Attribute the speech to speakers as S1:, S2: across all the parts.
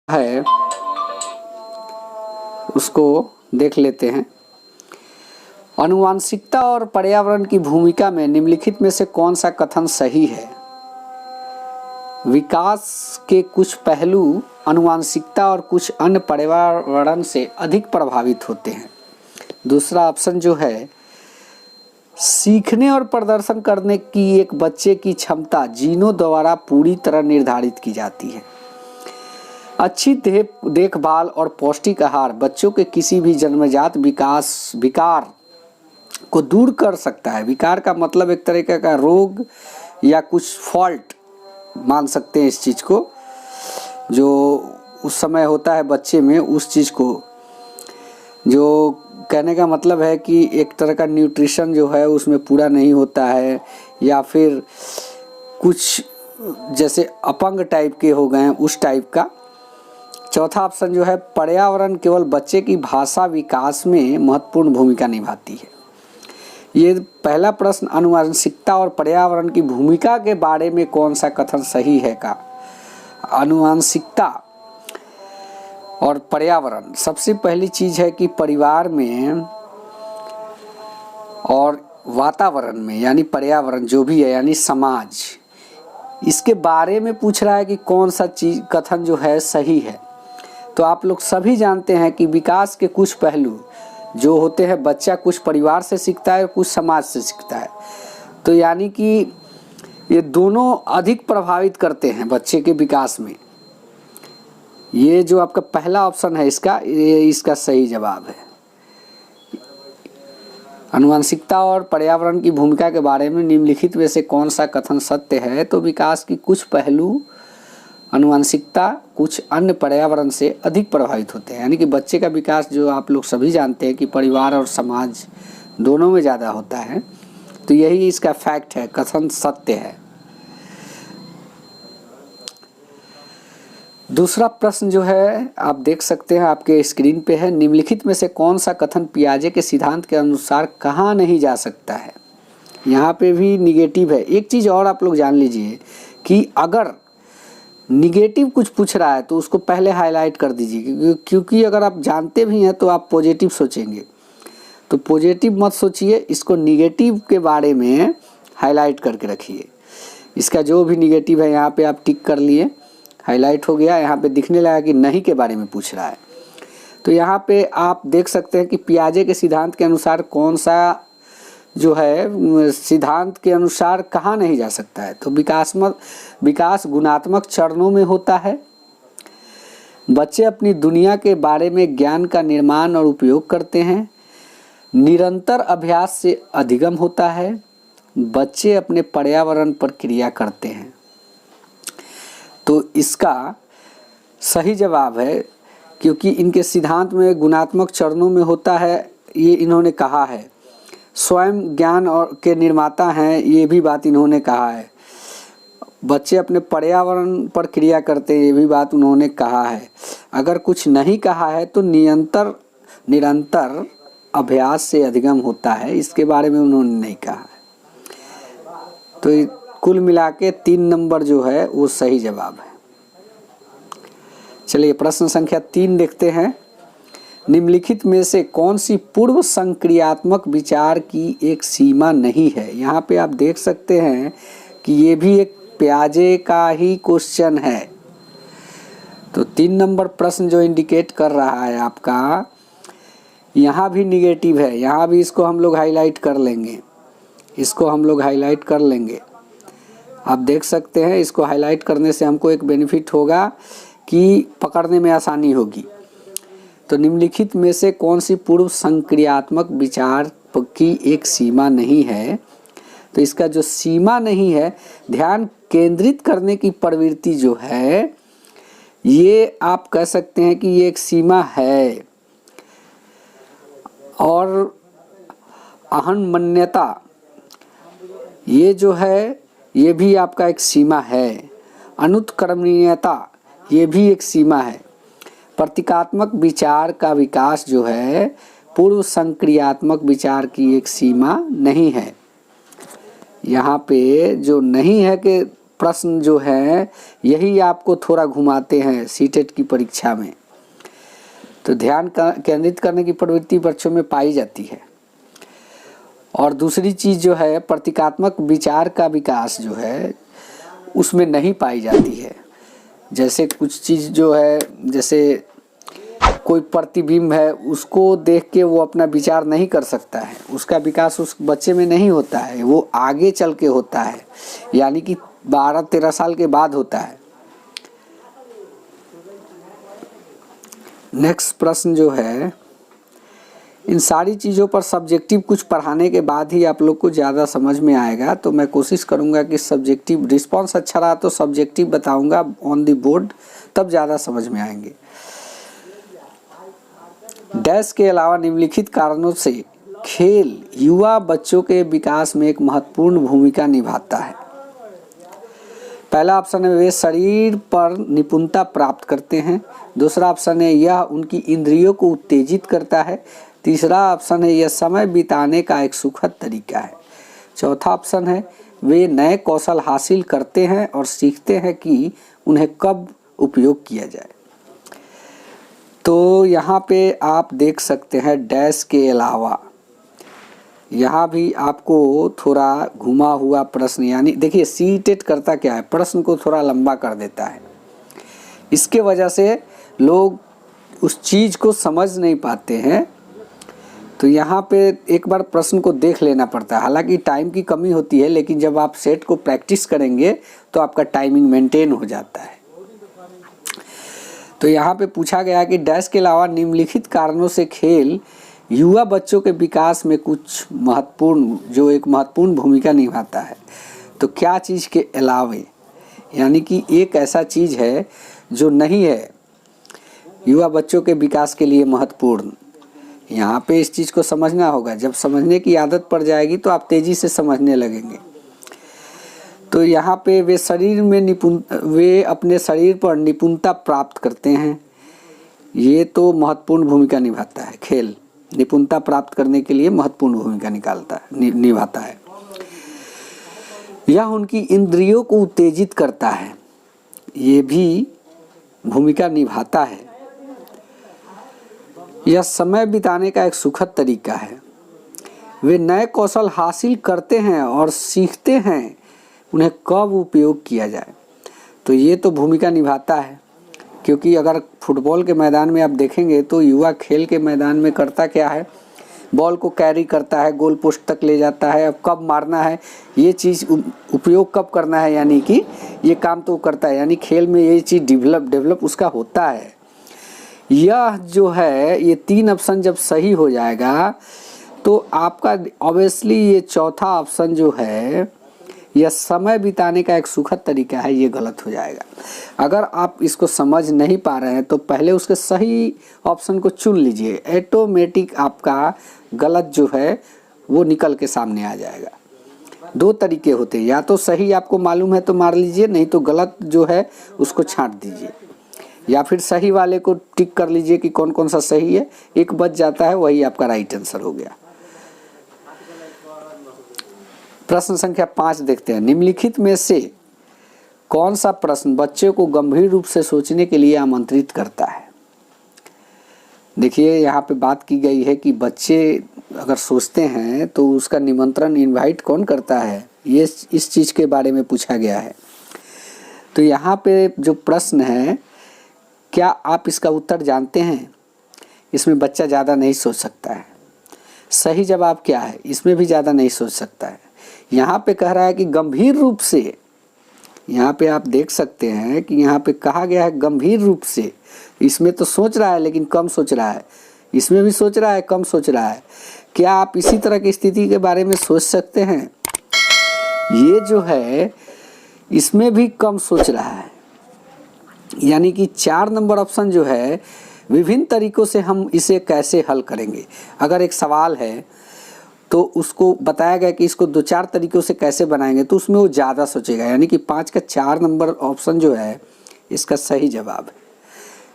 S1: है उसको देख लेते हैं। आनुवंशिकता और पर्यावरण की भूमिका में निम्नलिखित में से कौन सा कथन सही है? विकास के कुछ पहलू आनुवंशिकता और कुछ अन्य पर्यावरण से अधिक प्रभावित होते हैं। दूसरा ऑप्शन जो है, सीखने और प्रदर्शन करने की एक बच्चे की क्षमता जीनों द्वारा पूरी तरह निर्धारित की जाती है। अच्छी देखभाल और पौष्टिक आहार बच्चों के किसी भी जन्मजात विकार को दूर कर सकता है। विकार का मतलब एक तरीके का रोग या कुछ फॉल्ट मान सकते हैं इस चीज़ को, जो उस समय होता है बच्चे में, उस चीज़ को, जो कहने का मतलब है कि एक तरह का न्यूट्रिशन जो है उसमें पूरा नहीं होता है, या फिर कुछ जैसे अपंग टाइप के हो गए हैं, उस टाइप का। चौथा ऑप्शन जो है, पर्यावरण केवल बच्चे की भाषा विकास में महत्वपूर्ण भूमिका निभाती है। ये पहला प्रश्न आनुवंशिकता और पर्यावरण की भूमिका के बारे में कौन सा कथन सही है का। आनुवंशिकता और पर्यावरण, सबसे पहली चीज़ है कि परिवार में और वातावरण में, यानी पर्यावरण जो भी है यानी समाज, इसके बारे में पूछ रहा है कि कौन सा चीज़ कथन जो है सही है। तो आप लोग सभी जानते हैं कि विकास के कुछ पहलू जो होते हैं, बच्चा कुछ परिवार से सीखता है, कुछ समाज से सीखता है। तो यानी कि ये दोनों अधिक प्रभावित करते हैं बच्चे के विकास में। ये जो आपका पहला ऑप्शन है इसका सही जवाब है। आनुवंशिकता और पर्यावरण की भूमिका के बारे में निम्नलिखित में से कौन सा कथन सत्य है? तो विकास की कुछ पहलू आनुवंशिकता कुछ अन्य पर्यावरण से अधिक प्रभावित होते हैं। यानी कि बच्चे का विकास जो आप लोग सभी जानते हैं कि परिवार और समाज दोनों में ज़्यादा होता है। तो यही इसका फैक्ट है, कथन सत्य है। दूसरा प्रश्न जो है आप देख सकते हैं, आपके स्क्रीन पे है। निम्नलिखित में से कौन सा कथन पियाजे के सिद्धांत के अनुसार कहा नहीं जा सकता है? यहाँ पे भी निगेटिव है। एक चीज़ और आप लोग जान लीजिए कि अगर निगेटिव कुछ पूछ रहा है तो उसको पहले हाईलाइट कर दीजिए, क्योंकि अगर आप जानते भी हैं तो आप पॉजिटिव सोचेंगे। तो पॉजिटिव मत सोचिए, इसको निगेटिव के बारे में हाईलाइट करके रखिए। इसका जो भी निगेटिव है यहाँ पे आप टिक कर लिए, हाईलाइट हो गया। यहाँ पे दिखने लगा कि नहीं के बारे में पूछ रहा है। तो यहाँ पे आप देख सकते हैं कि पियाजे के सिद्धांत के अनुसार कौन सा जो है सिद्धांत के अनुसार कहा नहीं जा सकता है। तो विकास गुणात्मक चरणों में होता है। बच्चे अपनी दुनिया के बारे में ज्ञान का निर्माण और उपयोग करते हैं। निरंतर अभ्यास से अधिगम होता है। बच्चे अपने पर्यावरण पर क्रिया करते हैं। तो इसका सही जवाब है, क्योंकि इनके सिद्धांत में गुणात्मक चरणों में होता है, ये इन्होंने कहा है। स्वयं ज्ञान और के निर्माता हैं, ये भी बात इन्होंने कहा है। बच्चे अपने पर्यावरण पर क्रिया करते हैं, ये भी बात उन्होंने कहा है। अगर कुछ नहीं कहा है तो निरंतर अभ्यास से अधिगम होता है, इसके बारे में उन्होंने नहीं कहा है। तो कुल मिला के 3 नंबर जो है वो सही जवाब है। चलिए प्रश्न संख्या 3 देखते हैं। निम्नलिखित में से कौन सी पूर्व संक्रियात्मक विचार की एक सीमा नहीं है? यहाँ पे आप देख सकते हैं कि ये भी एक पियाजे का ही क्वेश्चन है। तो 3 नंबर प्रश्न जो इंडिकेट कर रहा है आपका, यहाँ भी निगेटिव है। यहाँ भी इसको हम लोग हाईलाइट कर लेंगे, आप देख सकते हैं। इसको हाईलाइट करने से हमको एक बेनिफिट होगा कि पकड़ने में आसानी होगी। तो निम्नलिखित में से कौन सी पूर्व संक्रियात्मक विचार की एक सीमा नहीं है? तो इसका जो सीमा नहीं है, ध्यान केंद्रित करने की प्रवृत्ति जो है, ये आप कह सकते हैं कि ये एक सीमा है। और अहंमन्यता, ये जो है ये भी आपका एक सीमा है। अनुत्क्रमणीयता, ये भी एक सीमा है। प्रतीकात्मक विचार का विकास जो है पूर्व संक्रियात्मक विचार की एक सीमा नहीं है। यहाँ पे जो नहीं है कि प्रश्न जो है यही आपको थोड़ा घुमाते हैं सीटेट की परीक्षा में। तो ध्यान केंद्रित करने की प्रवृत्ति बच्चों में पाई जाती है। और दूसरी चीज़ जो है प्रतीकात्मक विचार का विकास जो है उसमें नहीं पाई जाती है। जैसे कुछ चीज़ जो है, जैसे कोई प्रतिबिंब है उसको देख के वो अपना विचार नहीं कर सकता है, उसका विकास उस बच्चे में नहीं होता है, वो आगे चल के होता है, यानी कि 12-13 साल के बाद होता है। नेक्स्ट प्रश्न जो है, इन सारी चीज़ों पर सब्जेक्टिव कुछ पढ़ाने के बाद ही आप लोग को ज़्यादा समझ में आएगा। तो मैं कोशिश करूँगा कि सब्जेक्टिव रिस्पांस अच्छा रहा तो सब्जेक्टिव बताऊँगा ऑन द बोर्ड, तब ज़्यादा समझ में आएंगे। डैश के अलावा निम्नलिखित कारणों से खेल युवा बच्चों के विकास में एक महत्वपूर्ण भूमिका निभाता है। पहला ऑप्शन है वे शरीर पर निपुणता प्राप्त करते हैं। दूसरा ऑप्शन है यह उनकी इंद्रियों को उत्तेजित करता है। तीसरा ऑप्शन है यह समय बिताने का एक सुखद तरीका है। चौथा ऑप्शन है वे नए कौशल हासिल करते हैं और सीखते हैं कि उन्हें कब उपयोग किया जाए। तो यहाँ पे आप देख सकते हैं डैश के अलावा, यहाँ भी आपको थोड़ा घुमा हुआ प्रश्न, यानी देखिए सीटेट करता क्या है, प्रश्न को थोड़ा लंबा कर देता है। इसके वजह से लोग उस चीज़ को समझ नहीं पाते हैं। तो यहाँ पे एक बार प्रश्न को देख लेना पड़ता है। हालांकि टाइम की कमी होती है, लेकिन जब आप सेट को प्रैक्टिस करेंगे तो आपका टाइमिंग मेंटेन हो जाता है। तो यहाँ पे पूछा गया कि डैश के अलावा निम्नलिखित कारणों से खेल युवा बच्चों के विकास में कुछ एक महत्वपूर्ण भूमिका निभाता है। तो क्या चीज़ के अलावे, यानी कि एक ऐसा चीज़ है जो नहीं है युवा बच्चों के विकास के लिए महत्वपूर्ण। यहाँ पे इस चीज़ को समझना होगा। जब समझने की आदत पड़ जाएगी तो आप तेज़ी से समझने लगेंगे। तो यहाँ पे वे अपने शरीर पर निपुणता प्राप्त करते हैं। ये तो महत्वपूर्ण भूमिका निभाता है। खेल निपुणता प्राप्त करने के लिए महत्वपूर्ण भूमिका निभाता है। यह उनकी इंद्रियों को उत्तेजित करता है, ये भी भूमिका निभाता है। यह समय बिताने का एक सुखद तरीका है। वे नए कौशल हासिल करते हैं और सीखते हैं उन्हें कब उपयोग किया जाए। तो ये तो भूमिका निभाता है, क्योंकि अगर फुटबॉल के मैदान में आप देखेंगे तो युवा खेल के मैदान में करता क्या है, बॉल को कैरी करता है, गोल पोस्ट तक ले जाता है, अब कब मारना है, ये चीज़ उपयोग कब करना है, यानी कि ये काम तो करता है। यानी खेल में ये चीज़ डेवलप उसका होता है। यह जो है ये 3 ऑप्शन जब सही हो जाएगा तो आपका ऑब्वियसली ये चौथा ऑप्शन जो है यह समय बिताने का एक सुखद तरीका है, ये गलत हो जाएगा। अगर आप इसको समझ नहीं पा रहे हैं तो पहले उसके सही ऑप्शन को चुन लीजिए, ऑटोमेटिक आपका गलत जो है वो निकल के सामने आ जाएगा। 2 तरीके होते हैं, या तो सही आपको मालूम है तो मार लीजिए, नहीं तो गलत जो है उसको छांट दीजिए, या फिर सही वाले को टिक कर लीजिए कि कौन कौन सा सही है। एक बच जाता है, वही आपका राइट आंसर हो गया। प्रश्न संख्या 5 देखते हैं। निम्नलिखित में से कौन सा प्रश्न बच्चे को गंभीर रूप से सोचने के लिए आमंत्रित करता है। देखिए यहाँ पे बात की गई है कि बच्चे अगर सोचते हैं तो उसका निमंत्रण इनवाइट कौन करता है, ये इस चीज़ के बारे में पूछा गया है। तो यहाँ पे जो प्रश्न है, क्या आप इसका उत्तर जानते हैं? इसमें बच्चा ज़्यादा नहीं सोच सकता है। सही जवाब क्या है? इसमें भी ज़्यादा नहीं सोच सकता है। यहाँ पे कह रहा है कि गंभीर रूप से, यहाँ पे आप देख सकते हैं कि यहाँ पे कहा गया है गंभीर रूप से। इसमें तो सोच रहा है लेकिन कम सोच रहा है, इसमें भी सोच रहा है कम सोच रहा है। क्या आप इसी तरह की स्थिति के बारे में सोच सकते हैं? ये जो है इसमें भी कम सोच रहा है। यानी कि 4 नंबर ऑप्शन जो है, विभिन्न तरीकों से हम इसे कैसे हल करेंगे। अगर एक सवाल है तो उसको बताया गया कि इसको 2-4 तरीकों से कैसे बनाएंगे, तो उसमें वो ज़्यादा सोचेगा। यानी कि 5 का 4 नंबर ऑप्शन जो है इसका सही जवाब है,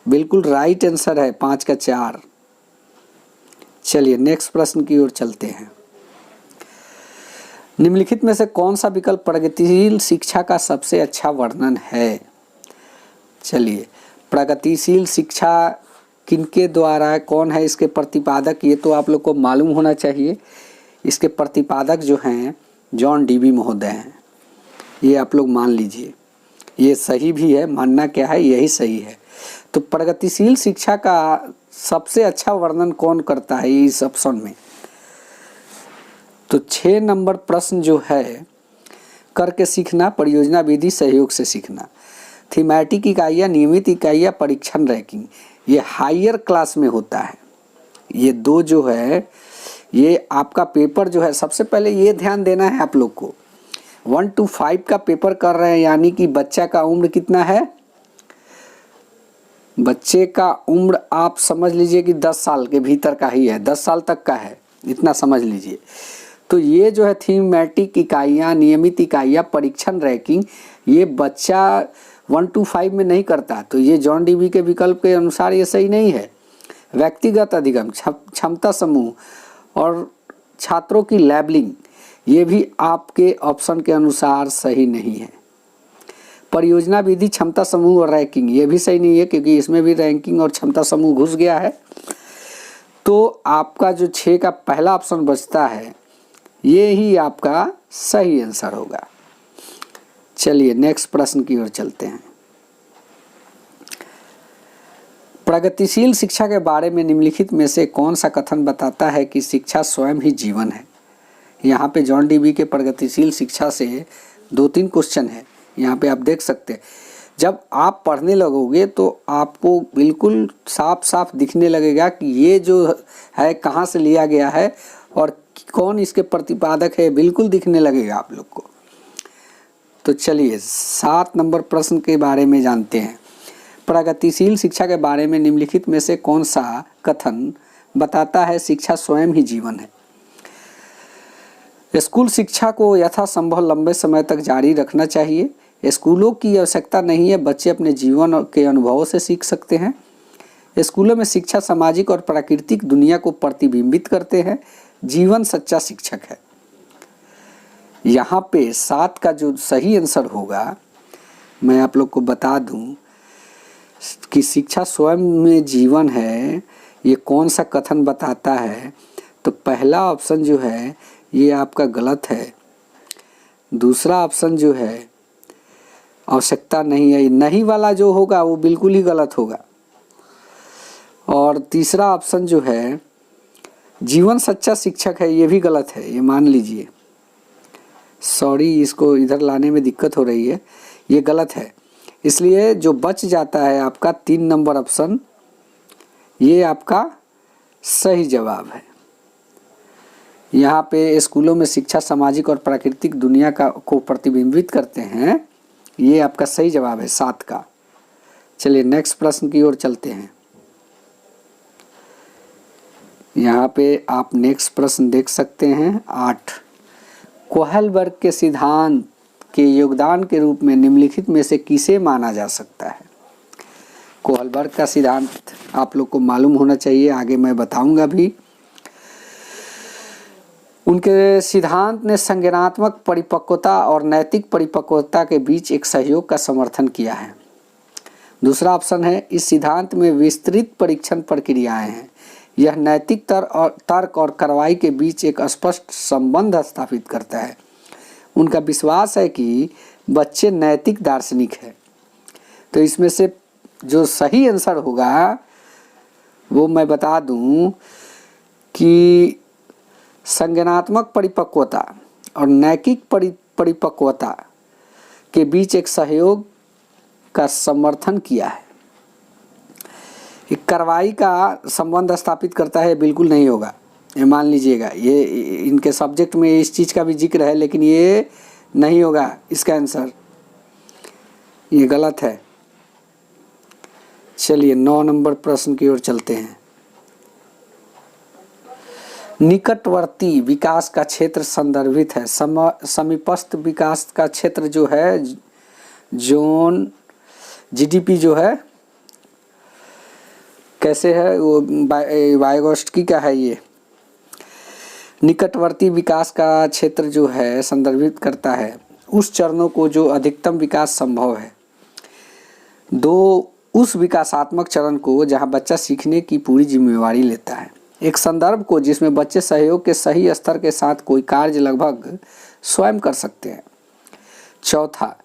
S1: बिल्कुल राइट आंसर है 5 का 4। चलिए नेक्स्ट प्रश्न की ओर चलते हैं। निम्नलिखित में से कौन सा विकल्प प्रगतिशील शिक्षा का सबसे अच्छा वर्णन है? चलिए, प्रगतिशील शिक्षा किनके द्वारा है, कौन है इसके प्रतिपादक, ये तो आप लोग को मालूम होना चाहिए। इसके प्रतिपादक जो हैं जॉन डीवी महोदय हैं, ये आप लोग मान लीजिए। ये सही भी है, मानना क्या है, यही सही है। तो प्रगतिशील शिक्षा का सबसे अच्छा वर्णन कौन करता है इस ऑप्शन में? तो 6 नंबर प्रश्न जो है, करके सीखना, परियोजना विधि, सहयोग से सीखना, थीमेटिक इकाइयाँ, नियमित इकाइयाँ, परीक्षण रैंकिंग, ये हायर क्लास में होता है। ये दो जो है, ये आपका पेपर जो है, सबसे पहले ये ध्यान देना है आप लोग को, 1 to 5 का पेपर कर रहे हैं, यानी कि बच्चा का उम्र कितना है? बच्चे का उम्र आप समझ लीजिए कि 10 साल के भीतर का ही है, 10 साल तक का है, इतना समझ लीजिए। तो ये जो है थीमेटिक इकाइयाँ, नियमित इकाइयाँ, परीक्षण रैंकिंग, ये बच्चा 1 to 5 में नहीं करता। तो ये जॉन डीवी के विकल्प के अनुसार ये सही नहीं है। व्यक्तिगत अधिगम, क्षमता समूह और छात्रों की लेबलिंग, ये भी आपके ऑप्शन के अनुसार सही नहीं है। परियोजना विधि, क्षमता समूह और रैंकिंग, ये भी सही नहीं है, क्योंकि इसमें भी रैंकिंग और क्षमता समूह घुस गया है। तो आपका जो 6 का पहला ऑप्शन बचता है, ये ही आपका सही आंसर होगा। चलिए नेक्स्ट प्रश्न की ओर चलते हैं। प्रगतिशील शिक्षा के बारे में निम्नलिखित में से कौन सा कथन बताता है कि शिक्षा स्वयं ही जीवन है? यहाँ पे जॉन डीवी के प्रगतिशील शिक्षा से 2-3 क्वेश्चन है, यहाँ पे आप देख सकते हैं। जब आप पढ़ने लगोगे तो आपको बिल्कुल साफ साफ दिखने लगेगा कि ये जो है कहाँ से लिया गया है और कौन इसके प्रतिपादक है, बिल्कुल दिखने लगेगा आप लोग को। तो चलिए 7 नंबर प्रश्न के बारे में जानते हैं। प्रगतिशील शिक्षा के बारे में निम्नलिखित में से कौन सा कथन बताता है शिक्षा स्वयं ही जीवन है? स्कूल शिक्षा को यथासंभव लंबे समय तक जारी रखना चाहिए। स्कूलों की आवश्यकता नहीं है, बच्चे अपने जीवन के अनुभवों से सीख सकते हैं। स्कूलों में शिक्षा सामाजिक और प्राकृतिक दुनिया को प्रतिबिंबित करते हैं। जीवन सच्चा शिक्षक है। यहाँ पे 7 का जो सही आंसर होगा, मैं आप लोग को बता दूं कि शिक्षा स्वयं में जीवन है, ये कौन सा कथन बताता है? तो पहला ऑप्शन जो है ये आपका गलत है। दूसरा ऑप्शन जो है आवश्यकता नहीं है, नहीं वाला जो होगा वो बिल्कुल ही गलत होगा। और तीसरा ऑप्शन जो है जीवन सच्चा शिक्षक है, ये भी गलत है, ये मान लीजिए। सॉरी, इसको इधर लाने में दिक्कत हो रही है, ये गलत है। इसलिए जो बच जाता है आपका 3 नंबर ऑप्शन, ये आपका सही जवाब है। यहाँ पे स्कूलों में शिक्षा सामाजिक और प्राकृतिक दुनिया को प्रतिबिंबित करते हैं, ये आपका सही जवाब है 7 का। चलिए नेक्स्ट प्रश्न की ओर चलते हैं। यहाँ पे आप नेक्स्ट प्रश्न देख सकते हैं 8। कोहलबर्ग के सिद्धांत के योगदान के रूप में निम्नलिखित में से किसे माना जा सकता है? कोहलबर्ग का सिद्धांत आप लोग को मालूम होना चाहिए, आगे मैं बताऊंगा भी। उनके सिद्धांत ने संज्ञानात्मक परिपक्वता और नैतिक परिपक्वता के बीच एक सहयोग का समर्थन किया है। दूसरा ऑप्शन है इस सिद्धांत में विस्तृत परीक्षण प्रक्रियाएं हैं। यह नैतिक तर्क और कार्रवाई के बीच एक स्पष्ट संबंध स्थापित करता है। उनका विश्वास है कि बच्चे नैतिक दार्शनिक है। तो इसमें से जो सही आंसर होगा वो मैं बता दूं कि संज्ञानात्मक परिपक्वता और नैतिक परिपक्वता के बीच एक सहयोग का समर्थन किया है। एक कार्रवाई का संबंध स्थापित करता है, बिल्कुल नहीं होगा, ये मान लीजिएगा। ये इनके सब्जेक्ट में इस चीज़ का भी जिक्र है, लेकिन ये नहीं होगा इसका आंसर, ये गलत है। चलिए 9 नंबर प्रश्न की ओर चलते हैं। निकटवर्ती विकास का क्षेत्र संदर्भित है। समीपस्थ विकास का क्षेत्र जो है जोन जीडीपी जो है कैसे है वो वाइगोस्की का है। ये निकटवर्ती विकास का क्षेत्र जो है संदर्भित करता है उस चरणों को जो अधिकतम विकास संभव है। 2 उस विकासात्मक चरण को जहां बच्चा सीखने की पूरी जिम्मेवारी लेता है। एक संदर्भ को जिसमें बच्चे सहयोग के सही स्तर के साथ कोई कार्य लगभग स्वयं कर सकते हैं। 4,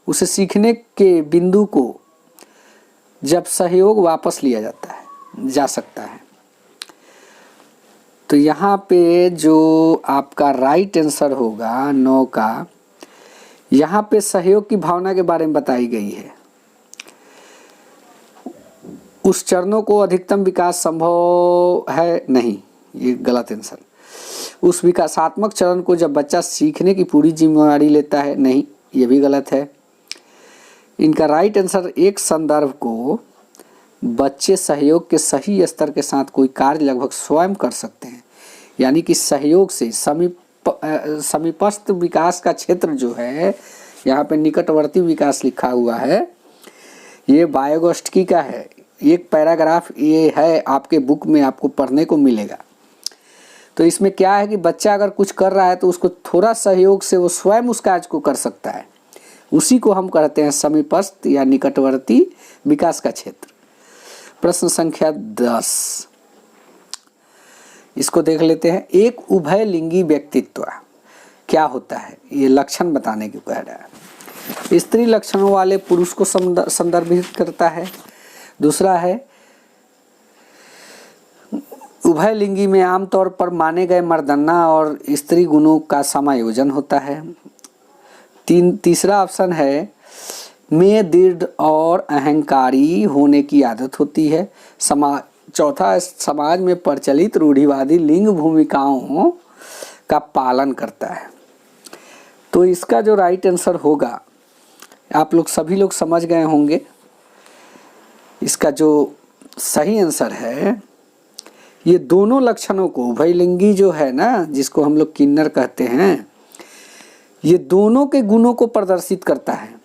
S1: उसे सीखने के बिंदु को जब सहयोग वापस लिया जा सकता है। तो यहाँ पे जो आपका राइट आंसर होगा 9 का, यहाँ पे सहयोग की भावना के बारे में बताई गई है। उस चरणों को अधिकतम विकास संभव है नहीं, ये गलत आंसर। उस विकासात्मक चरण को जब बच्चा सीखने की पूरी जिम्मेवारी लेता है, नहीं, ये भी गलत है। इनका राइट आंसर एक संदर्भ को बच्चे सहयोग के सही स्तर के साथ कोई कार्य लगभग स्वयं कर सकते हैं, यानी कि सहयोग से समीपस्थ विकास का क्षेत्र जो है, यहाँ पे निकटवर्ती विकास लिखा हुआ है, ये वायगोस्टकी का है। एक पैराग्राफ ये है आपके बुक में, आपको पढ़ने को मिलेगा। तो इसमें क्या है कि बच्चा अगर कुछ कर रहा है तो उसको थोड़ा सहयोग से वो स्वयं उस कार्य को कर सकता है, उसी को हम कहते हैं समीपस्थ या निकटवर्ती विकास का क्षेत्र। प्रश्न संख्या 10, इसको देख लेते हैं। एक उभयलिंगी व्यक्तित्व क्या होता है, ये लक्षण बताने को कह रहा है। स्त्री लक्षणों वाले पुरुष को संदर्भित करता है। दूसरा है उभयलिंगी में आमतौर पर माने गए मर्दाना और स्त्री गुणों का समायोजन होता है। तीसरा ऑप्शन है में दृढ़ और अहंकारी होने की आदत होती है। चौथा, समाज में प्रचलित रूढ़िवादी लिंग भूमिकाओं का पालन करता है। तो इसका जो राइट आंसर होगा, आप लोग सभी लोग समझ गए होंगे। इसका जो सही आंसर है, ये दोनों लक्षणों को, उभयलिंगी जो है ना, जिसको हम लोग किन्नर कहते हैं, ये दोनों के गुणों को प्रदर्शित करता है।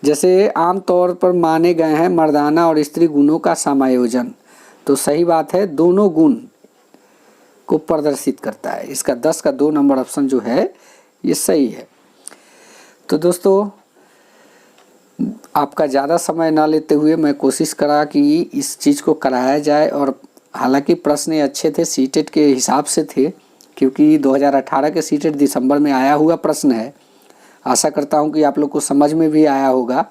S1: जैसे आमतौर पर माने गए हैं मर्दाना और स्त्री गुणों का समायोजन, तो सही बात है, दोनों गुण को प्रदर्शित करता है। इसका 10 का 2 नंबर ऑप्शन जो है ये सही है। तो दोस्तों, आपका ज़्यादा समय ना लेते हुए मैं कोशिश करा कि इस चीज़ को कराया जाए, और हालांकि प्रश्न अच्छे थे, सीटेट के हिसाब से थे, क्योंकि 2018 के सीटेट दिसंबर में आया हुआ प्रश्न है। आशा करता हूं कि आप लोग को समझ में भी आया होगा।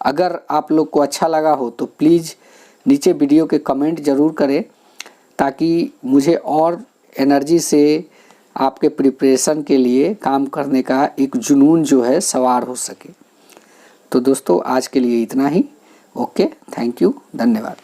S1: अगर आप लोग को अच्छा लगा हो तो प्लीज़ नीचे वीडियो के कमेंट ज़रूर करें, ताकि मुझे और एनर्जी से आपके प्रिपरेशन के लिए काम करने का एक जुनून जो है सवार हो सके। तो दोस्तों, आज के लिए इतना ही। ओके, थैंक यू, धन्यवाद।